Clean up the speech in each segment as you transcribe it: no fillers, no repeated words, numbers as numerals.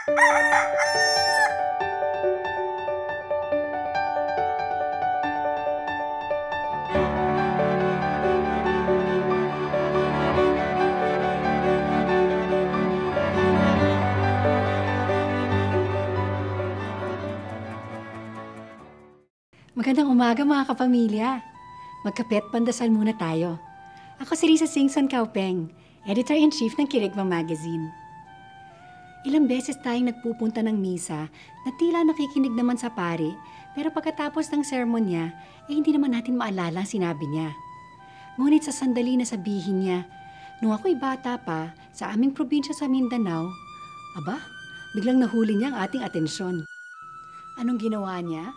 Magandang umaga mga kapamilya. Magkape at pandasal muna tayo. Ako si Risa Singson Kaupeng, Editor-in-Chief ng Kirigma Magazine. Ilang beses tayong nagpupunta ng misa na tila nakikinig naman sa pari, pero pagkatapos ng sermon niya, hindi naman natin maalala ang sinabi niya. Ngunit sa sandali na sabihin niya, nung ako'y bata pa sa aming probinsya sa Mindanao, biglang nahuli niya ang ating atensyon. Anong ginawa niya?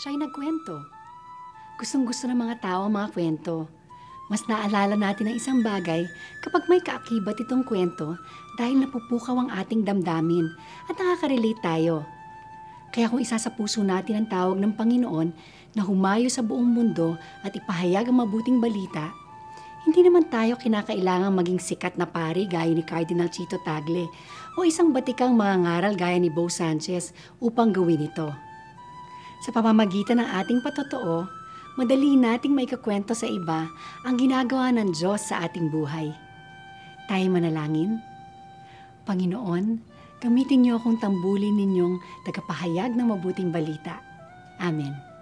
Siya'y nagkwento. Gustong-gusto ng mga tao ang mga kwento. Mas naalala natin ang isang bagay kapag may kaakibat itong kwento dahil napupukaw ang ating damdamin at nakaka-relate tayo. Kaya kung isa sa puso natin ang tawag ng Panginoon na humayo sa buong mundo at ipahayag ang mabuting balita, hindi naman tayo kinakailangang maging sikat na pari gaya ni Cardinal Chito Tagle o isang batikang mangangaral gaya ni Bo Sanchez upang gawin ito. Sa pamamagitan ng ating patotoo, madali nating maikakwento sa iba ang ginagawa ng Diyos sa ating buhay. Tayo manalangin. Panginoon, gamitin niyo akong tambulin ninyong tagapahayag ng mabuting balita. Amen.